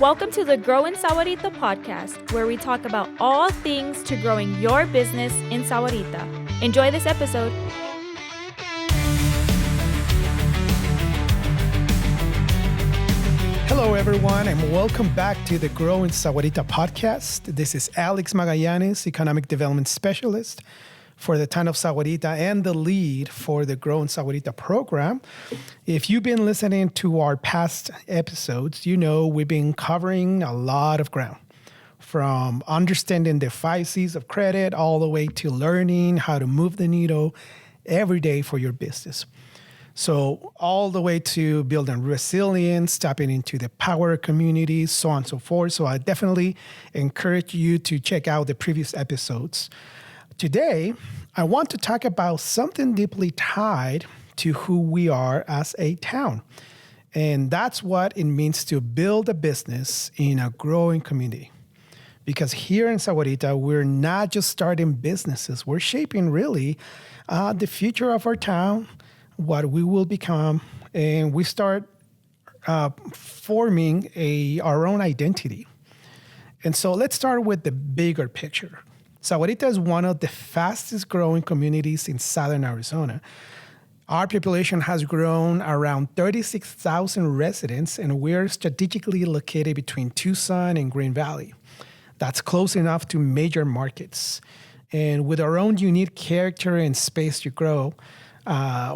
Welcome to the Grow in Sahuarita podcast, where we talk about all things to growing your business in Sahuarita. Enjoy this episode. Hello, everyone, and welcome back to the Grow in Sahuarita podcast. This is Alex Magallanes, Economic Development Specialist for the Town of Sahuarita and the lead for the Grow in Sahuarita program. If you've been listening to our past episodes, you know we've been covering a lot of ground, from understanding the 5 C's of credit all the way to learning how to move the needle every day for your business. So all the way to building resilience, tapping into the power of communities, so on and so forth. So I definitely encourage you to check out the previous episodes. Today, I want to talk about something deeply tied to who we are as a town. And that's what it means to build a business in a growing community. Because here in Sahuarita, we're not just starting businesses, we're shaping really the future of our town, what we will become, and we start forming our own identity. And so let's start with the bigger picture. Sahuarita is one of the fastest growing communities in southern Arizona. Our population has grown around 36,000 residents, and we're strategically located between Tucson and Green Valley. That's close enough to major markets. And with our own unique character and space to grow,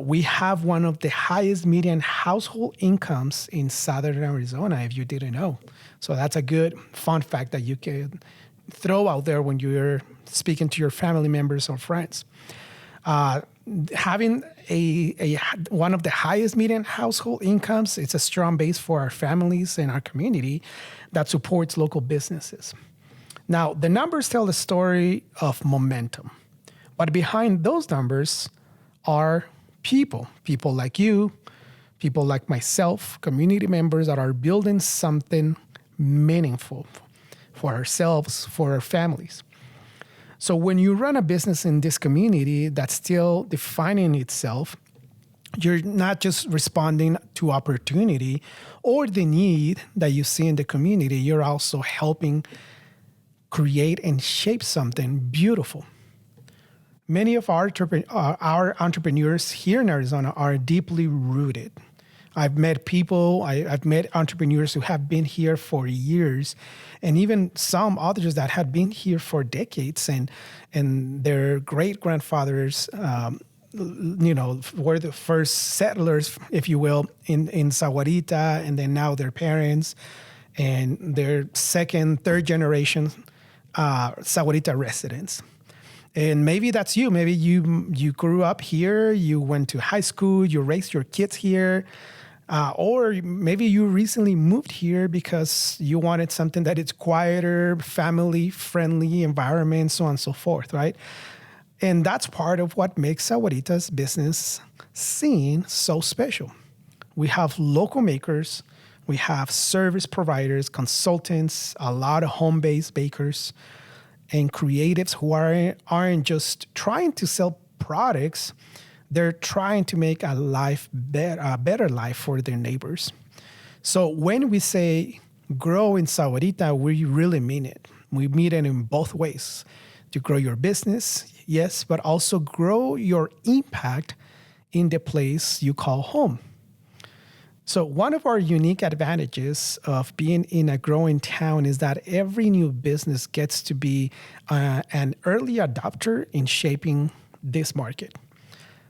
we have one of the highest median household incomes in southern Arizona, if you didn't know. So that's a good fun fact that you can throw out there when you're speaking to your family members or friends. Having one of the highest median household incomes, it's a strong base for our families and our community that supports local businesses. Now, the numbers tell the story of momentum, but behind those numbers are people like you, people like myself, community members that are building something meaningful for ourselves, for our families. So when you run a business in this community that's still defining itself, you're not just responding to opportunity or the need that you see in the community, you're also helping create and shape something beautiful. Many of our entrepreneurs here in Arizona are deeply rooted. I've met entrepreneurs who have been here for years, and even some others that had been here for decades, and their great-grandfathers, were the first settlers, if you will, in Sahuarita, and then now their parents, and their second, third generation Sahuarita residents. And maybe that's you. Maybe you grew up here, you went to high school, you raised your kids here, or maybe you recently moved here because you wanted something that is quieter, family-friendly environment, so on and so forth, right? And that's part of what makes Sahuarita's business scene so special. We have local makers, we have service providers, consultants, a lot of home-based bakers, and creatives who aren't just trying to sell products, they're trying to make a better life for their neighbors. So when we say grow in Sahuarita, we really mean it. We mean it in both ways. To grow your business, yes, but also grow your impact in the place you call home. So one of our unique advantages of being in a growing town is that every new business gets to be an early adopter in shaping this market.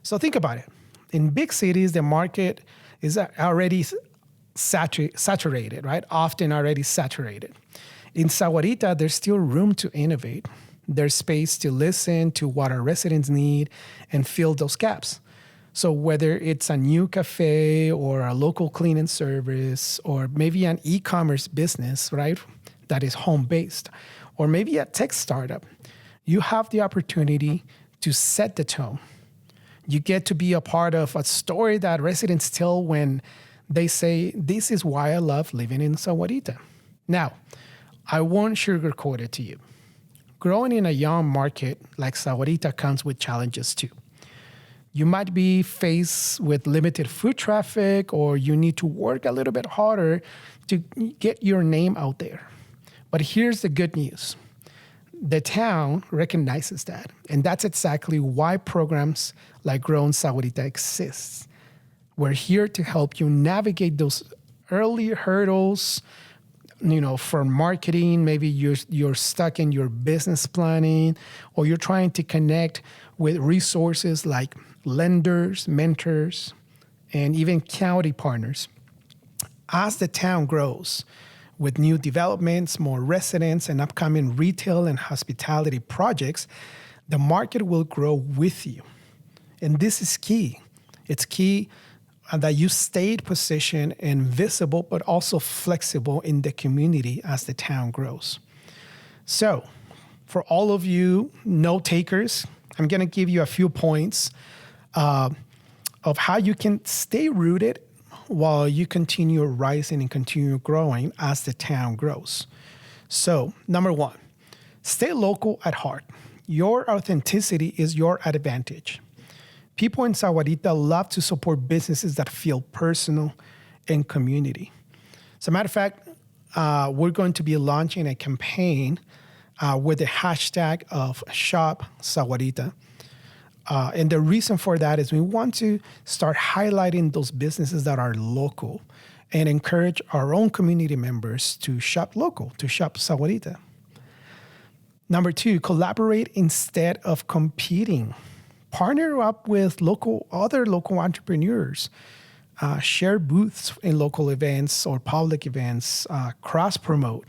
So think about it. In big cities, the market is already saturated, right? Often already saturated. In Sahuarita, there's still room to innovate. There's space to listen to what our residents need and fill those gaps. So whether it's a new cafe or a local cleaning service or maybe an e-commerce business, right, that is home-based, or maybe a tech startup, you have the opportunity to set the tone. You get to be a part of a story that residents tell when they say, this is why I love living in Sahuarita. Now, I won't sugarcoat it to you. Growing in a young market like Sahuarita comes with challenges too. You might be faced with limited foot traffic, or you need to work a little bit harder to get your name out there. But here's the good news. The town recognizes that. And that's exactly why programs like Grow Sahuarita exists. We're here to help you navigate those early hurdles, for marketing. Maybe you're stuck in your business planning, or you're trying to connect with resources like lenders, mentors, and even county partners. As the town grows with new developments, more residents, and upcoming retail and hospitality projects, the market will grow with you. And this is key. It's key that you stayed positioned and visible, but also flexible in the community as the town grows. So for all of you note takers, I'm going to give you a few points of how you can stay rooted while you continue rising and continue growing as the town grows. So, number one, stay local at heart. Your authenticity is your advantage. People in Sahuarita love to support businesses that feel personal and community. As a matter of fact, we're going to be launching a campaign with the hashtag of Shop Sahuarita. And the reason for that is we want to start highlighting those businesses that are local and encourage our own community members to shop local, to shop Sahuarita. Number two, collaborate instead of competing. Partner up with other local entrepreneurs. Share booths in local events or public events. Cross-promote.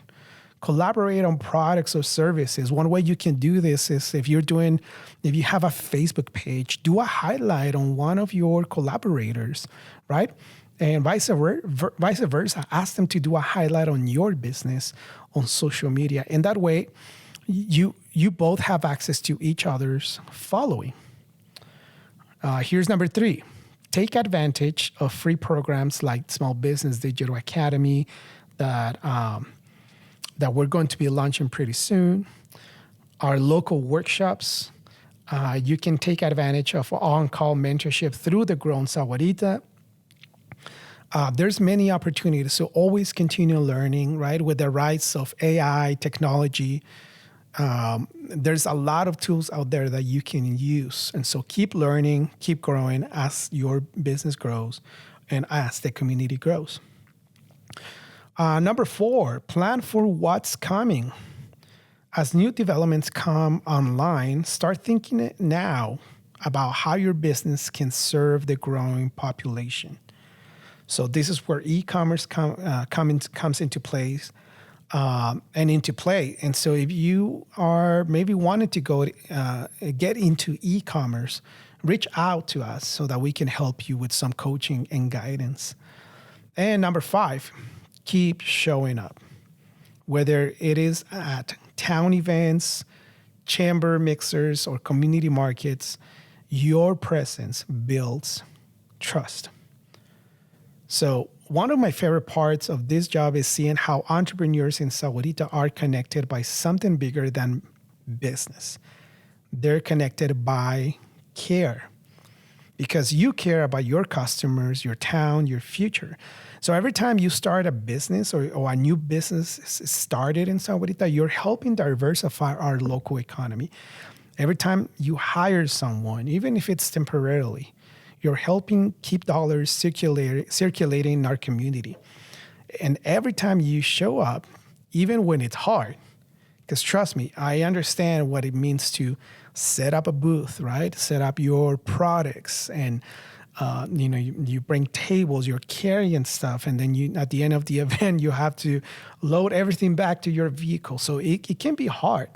Collaborate on products or services. One way you can do this is if you have a Facebook page, do a highlight on one of your collaborators, right? And vice versa, ask them to do a highlight on your business on social media. And that way, you both have access to each other's following. Here's number three. Take advantage of free programs like Small Business Digital Academy that we're going to be launching pretty soon. Our local workshops. You can take advantage of on-call mentorship through the Grow Sahuarita. There's many opportunities, so always continue learning, right? With the rise of AI, technology, there's a lot of tools out there that you can use. And so keep learning, keep growing as your business grows and as the community grows. Number four, plan for what's coming. As new developments come online, start thinking now about how your business can serve the growing population. So this is where e-commerce comes into place and into play. And so if you are maybe wanting to go get into e-commerce, reach out to us so that we can help you with some coaching and guidance. And number five, keep showing up, whether it is at town events, chamber mixers, or community markets. Your presence builds trust. So one of my favorite parts of this job is seeing how entrepreneurs in Sahuarita are connected by something bigger than business. They're connected by care, because you care about your customers, your town, your future. So every time you start a business or a new business is started in Sahuarita, you're helping diversify our local economy. Every time you hire someone, even if it's temporarily, you're helping keep dollars circulating in our community. And every time you show up, even when it's hard, because trust me, I understand what it means to set up a booth, right? Set up your products, and you bring tables, you're carrying stuff, and then at the end of the event, you have to load everything back to your vehicle. So it can be hard.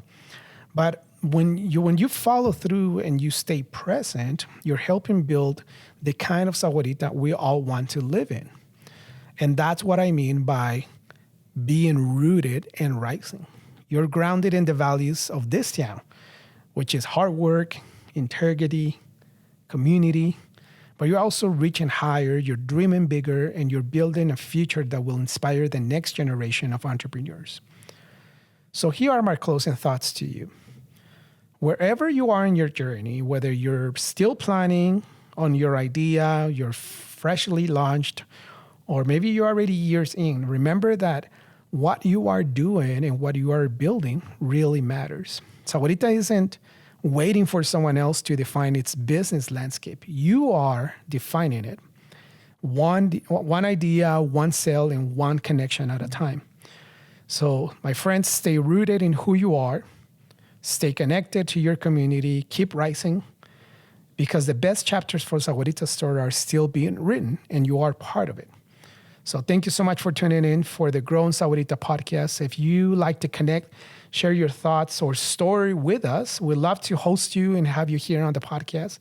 But when you follow through and you stay present, you're helping build the kind of Sahuarita we all want to live in. And that's what I mean by being rooted and rising. You're grounded in the values of this town, which is hard work, integrity, community, but you're also reaching higher, you're dreaming bigger, and you're building a future that will inspire the next generation of entrepreneurs. So here are my closing thoughts to you. Wherever you are in your journey, whether you're still planning on your idea, you're freshly launched, or maybe you're already years in, remember that what you are doing and what you are building really matters. Sahuarita isn't waiting for someone else to define its business landscape. You are defining it. One idea, one sale, and one connection at a time. So, my friends, stay rooted in who you are. Stay connected to your community. Keep rising, because the best chapters for Sahuarita's story are still being written, and you are part of it. So thank you so much for tuning in for the Grow in Sahuarita podcast. If you like to connect, share your thoughts or story with us, we'd love to host you and have you here on the podcast.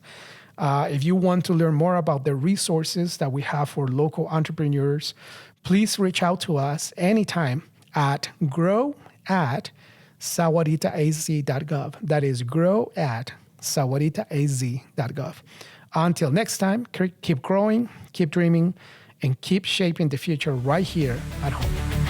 If you want to learn more about the resources that we have for local entrepreneurs, please reach out to us anytime at grow@sahuaritaaz.gov. That is grow@sahuaritaaz.gov. Until next time, keep growing, keep dreaming, and keep shaping the future right here at home.